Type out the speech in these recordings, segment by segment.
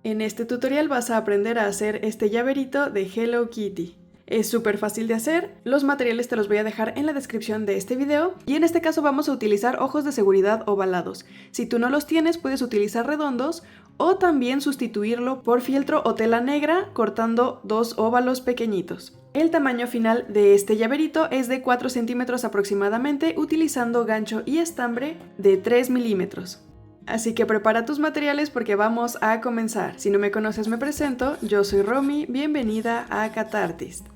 En este tutorial vas a aprender a hacer este llaverito de Hello Kitty. Es súper fácil de hacer, los materiales te los voy a dejar en la descripción de este video y en este caso vamos a utilizar ojos de seguridad ovalados. Si tú no los tienes puedes utilizar redondos o también sustituirlo por fieltro o tela negra cortando dos óvalos pequeñitos. El tamaño final de este llaverito es de 4 centímetros aproximadamente utilizando gancho y estambre de 3 milímetros. Así que prepara tus materiales porque vamos a comenzar. Si no me conoces me presento, yo soy Romy, bienvenida a Catartist.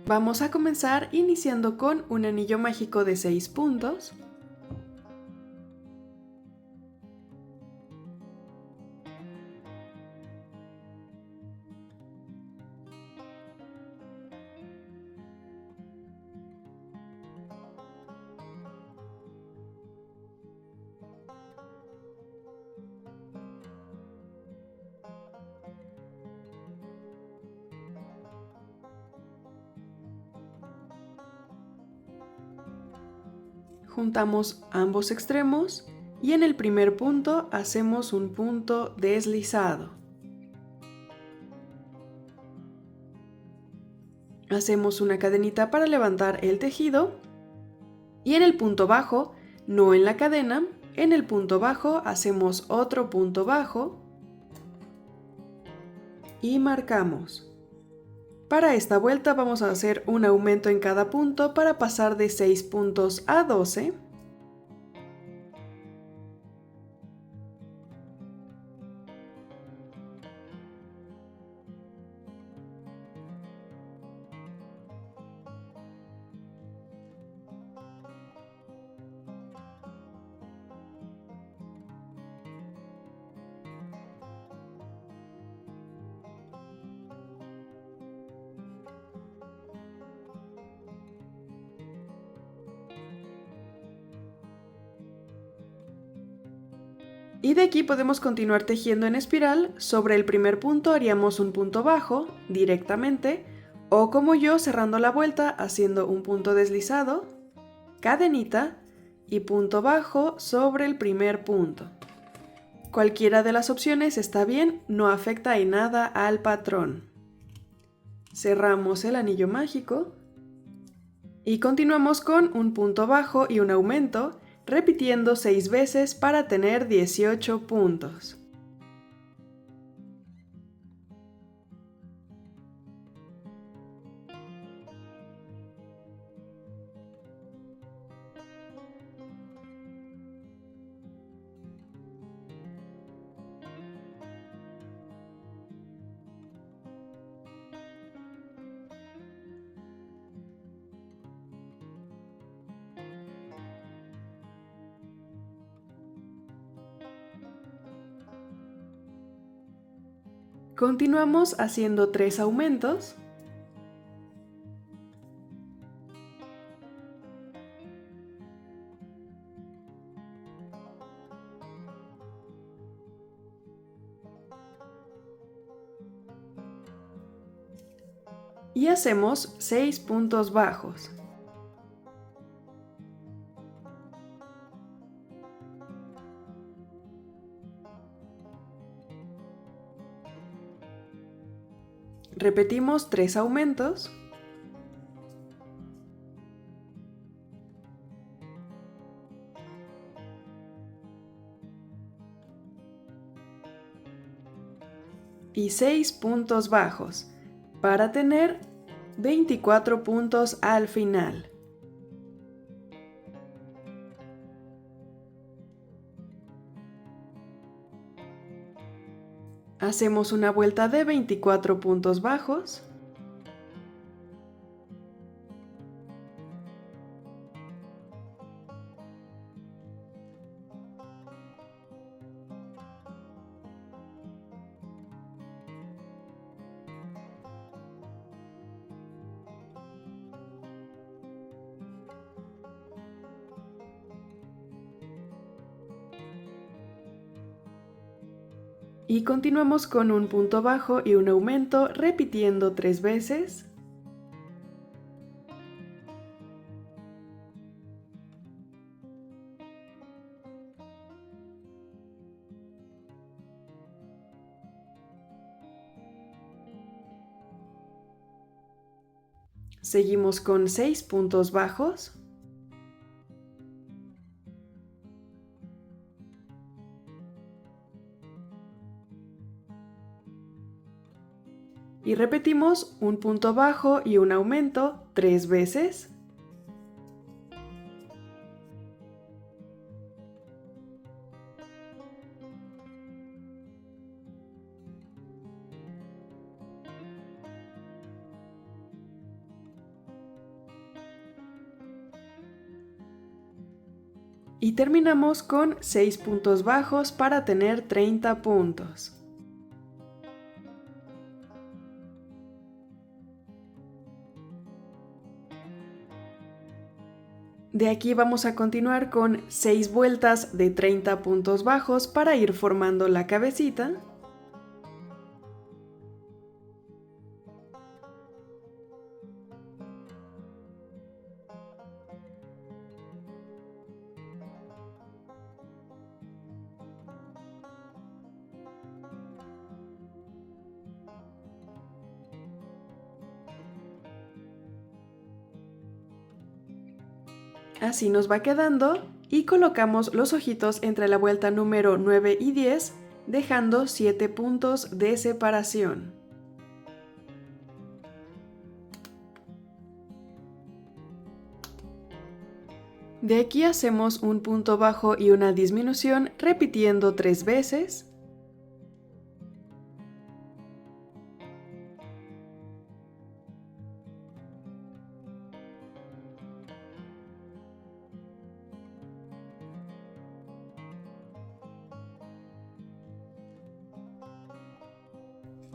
Vamos a comenzar iniciando con un anillo mágico de 6 puntos. Juntamos ambos extremos y en el primer punto hacemos un punto deslizado. Hacemos una cadenita para levantar el tejido y en el punto bajo, no en la cadena, en el punto bajo hacemos otro punto bajo y marcamos. Para esta vuelta vamos a hacer un aumento en cada punto para pasar de 6 puntos a 12. Y de aquí podemos continuar tejiendo en espiral. Sobre el primer punto haríamos un punto bajo directamente, o como yo cerrando la vuelta haciendo un punto deslizado, cadenita y punto bajo sobre el primer punto. Cualquiera de las opciones está bien, no afecta en nada al patrón. Cerramos el anillo mágico y continuamos con un punto bajo y un aumento, repitiendo 6 veces para tener 18 puntos. Continuamos haciendo 3 aumentos. Y hacemos 6 puntos bajos. Repetimos 3 aumentos. Y 6 puntos bajos para tener 24 puntos al final. Hacemos una vuelta de 24 puntos bajos. Y continuamos con un punto bajo y un aumento repitiendo 3 veces. Seguimos con 6 puntos bajos. Y repetimos un punto bajo y un aumento 3 veces. Y terminamos con 6 puntos bajos para tener 30 puntos. De aquí vamos a continuar con 6 vueltas de 30 puntos bajos para ir formando la cabecita. Así nos va quedando y colocamos los ojitos entre la vuelta número 9 y 10, dejando 7 puntos de separación. De aquí hacemos un punto bajo y una disminución repitiendo 3 veces.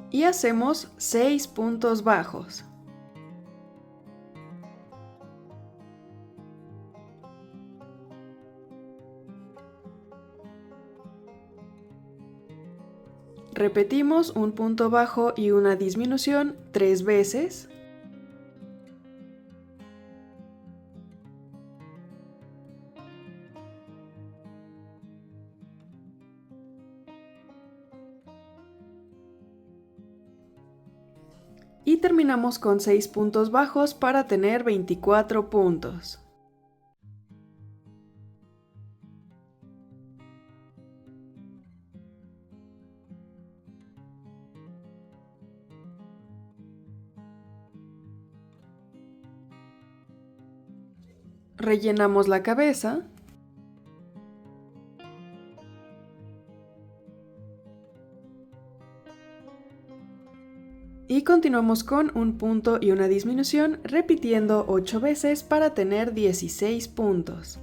Y hacemos 6 puntos bajos. Repetimos un punto bajo y una disminución 3 veces. Y terminamos con 6 puntos bajos para tener 24 puntos. Rellenamos la cabeza. Y continuamos con un punto y una disminución, repitiendo 8 veces para tener 16 puntos.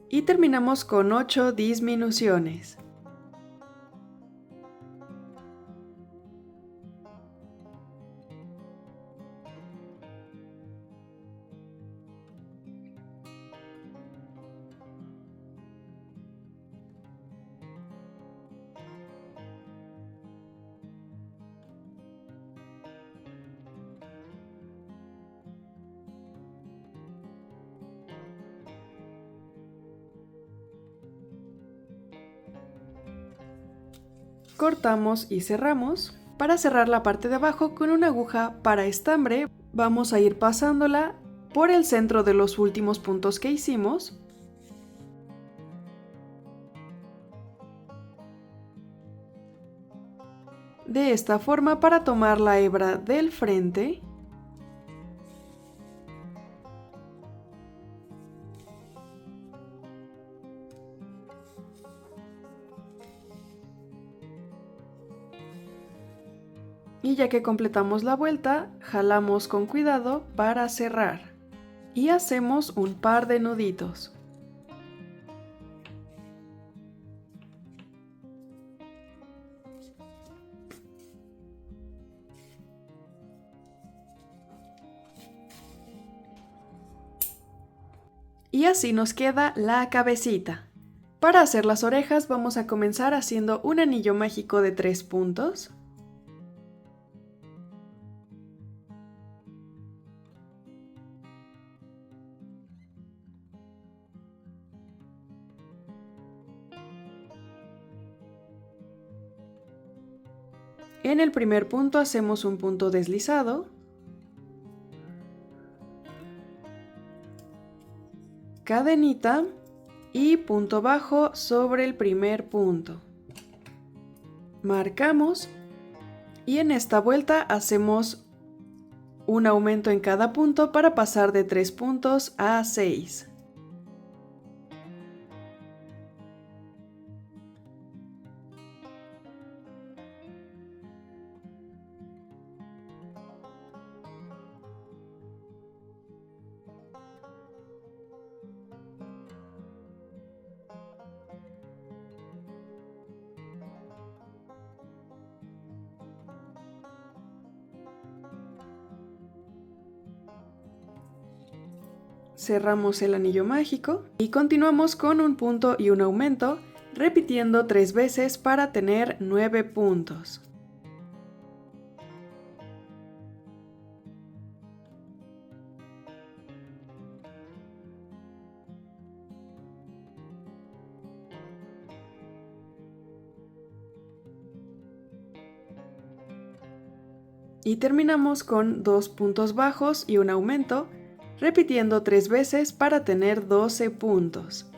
Y terminamos con 8 disminuciones. Cortamos y cerramos. Para cerrar la parte de abajo con una aguja para estambre, vamos a ir pasándola por el centro de los últimos puntos que hicimos. De esta forma para tomar la hebra del frente. Y ya que completamos la vuelta, jalamos con cuidado para cerrar. Y hacemos un par de nuditos. Y así nos queda la cabecita. Para hacer las orejas vamos a comenzar haciendo un anillo mágico de 3 puntos. En el primer punto hacemos un punto deslizado, cadenita y punto bajo sobre el primer punto. Marcamos y en esta vuelta hacemos un aumento en cada punto para pasar de 3 puntos a 6. Cerramos el anillo mágico y continuamos con un punto y un aumento, repitiendo 3 veces para tener 9 puntos. Y terminamos con 2 puntos bajos y un aumento, repitiendo 3 veces para tener 12 puntos.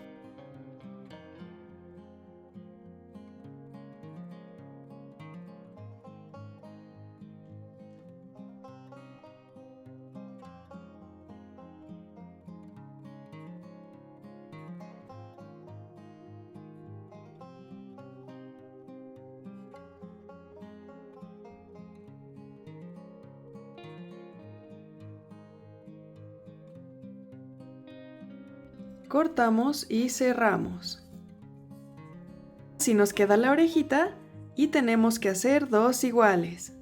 Cortamos y cerramos. Así nos queda la orejita y tenemos que hacer 2 iguales.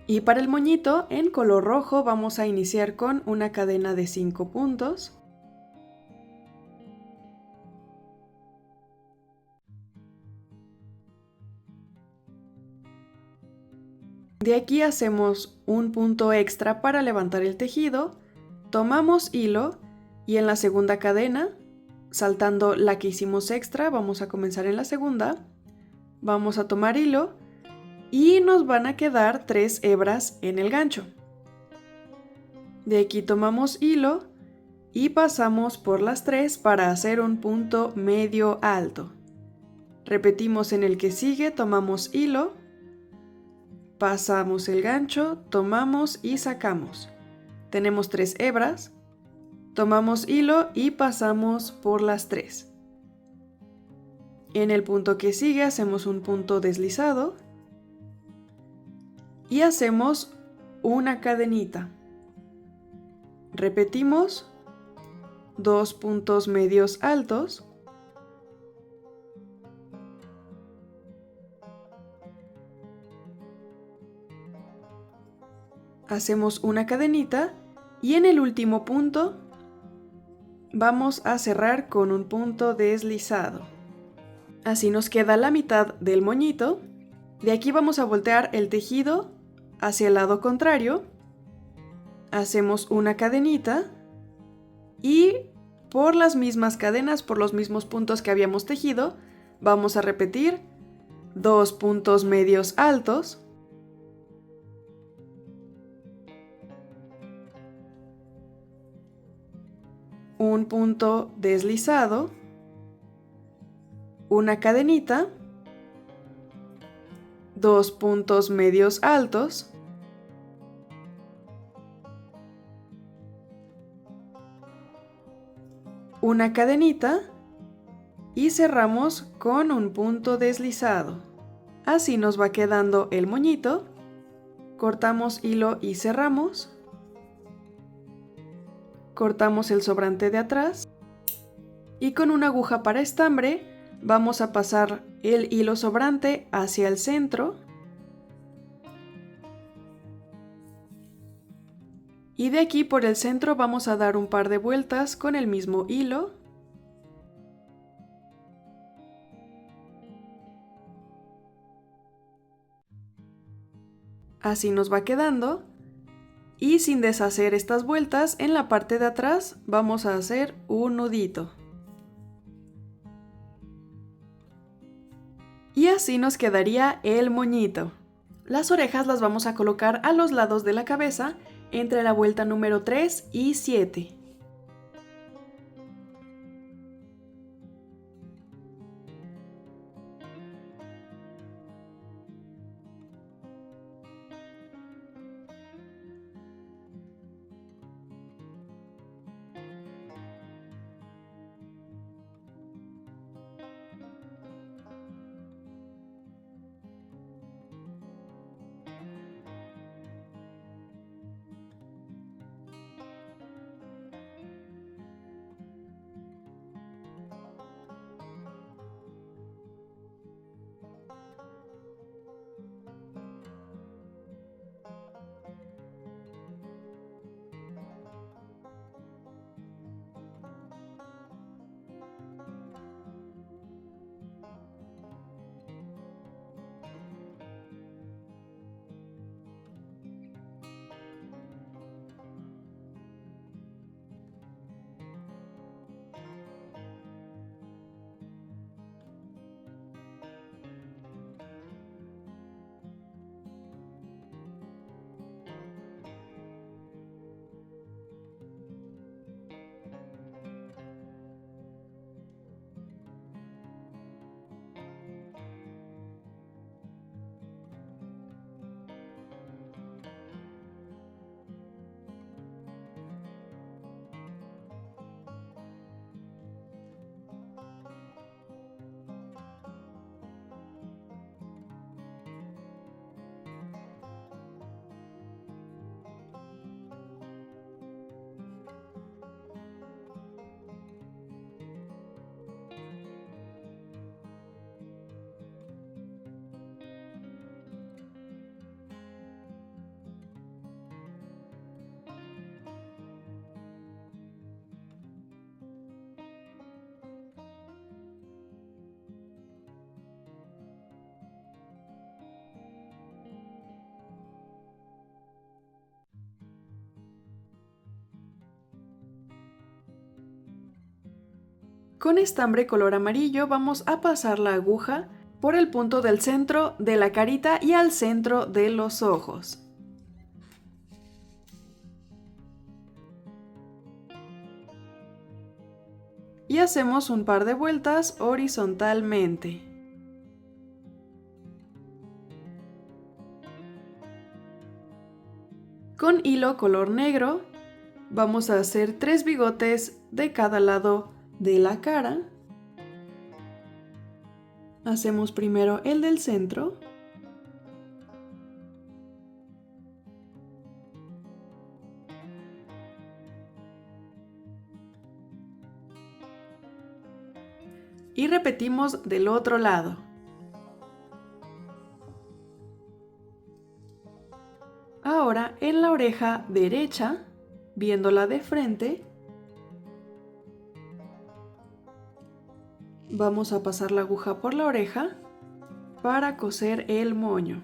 Y para el moñito, en color rojo vamos a iniciar con una cadena de 5 puntos. De aquí hacemos un punto extra para levantar el tejido, tomamos hilo y en la segunda cadena, saltando la que hicimos extra, vamos a comenzar en la segunda, vamos a tomar hilo y nos van a quedar 3 hebras en el gancho. De aquí tomamos hilo y pasamos por las 3 para hacer un punto medio alto. Repetimos en el que sigue, tomamos hilo, pasamos el gancho, tomamos y sacamos. Tenemos 3 hebras. Tomamos hilo y pasamos por las 3. En el punto que sigue hacemos un punto deslizado y hacemos una cadenita. Repetimos 2 puntos medios altos. Hacemos una cadenita y en el último punto vamos a cerrar con un punto deslizado. Así nos queda la mitad del moñito. De aquí vamos a voltear el tejido hacia el lado contrario. Hacemos una cadenita y por las mismas cadenas, por los mismos puntos que habíamos tejido, vamos a repetir 2 puntos medios altos. Un punto deslizado, una cadenita, 2 puntos medios altos, una cadenita y cerramos con un punto deslizado. Así nos va quedando el moñito. Cortamos hilo y cerramos. Cortamos el sobrante de atrás y con una aguja para estambre vamos a pasar el hilo sobrante hacia el centro Y de aquí por el centro vamos a dar un par de vueltas con el mismo hilo. Así nos va quedando. Y sin deshacer estas vueltas, en la parte de atrás vamos a hacer un nudito. Y así nos quedaría el moñito. Las orejas las vamos a colocar a los lados de la cabeza, entre la vuelta número 3 y 7. Con estambre color amarillo vamos a pasar la aguja por el punto del centro de la carita y al centro de los ojos. Y hacemos un par de vueltas horizontalmente. Con hilo color negro vamos a hacer 3 bigotes de cada lado de la cara. Hacemos primero el del centro. Y repetimos del otro lado. Ahora en la oreja derecha, viéndola de frente, vamos a pasar la aguja por la oreja para coser el moño.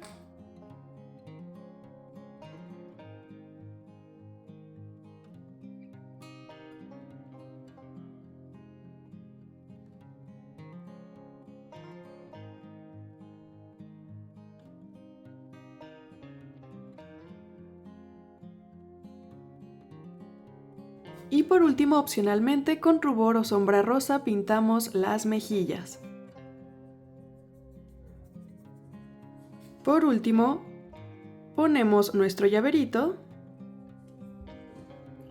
Y por último, opcionalmente, con rubor o sombra rosa pintamos las mejillas. Por último, ponemos nuestro llaverito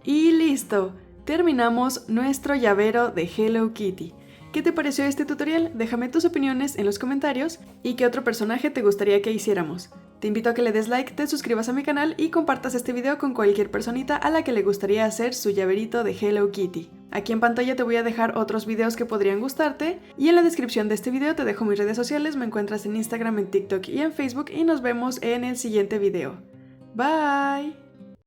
y listo, terminamos nuestro llavero de Hello Kitty. ¿Qué te pareció este tutorial? Déjame tus opiniones en los comentarios y qué otro personaje te gustaría que hiciéramos. Te invito a que le des like, te suscribas a mi canal y compartas este video con cualquier personita a la que le gustaría hacer su llaverito de Hello Kitty. Aquí en pantalla te voy a dejar otros videos que podrían gustarte y en la descripción de este video te dejo mis redes sociales, me encuentras en Instagram, en TikTok y en Facebook y nos vemos en el siguiente video. Bye.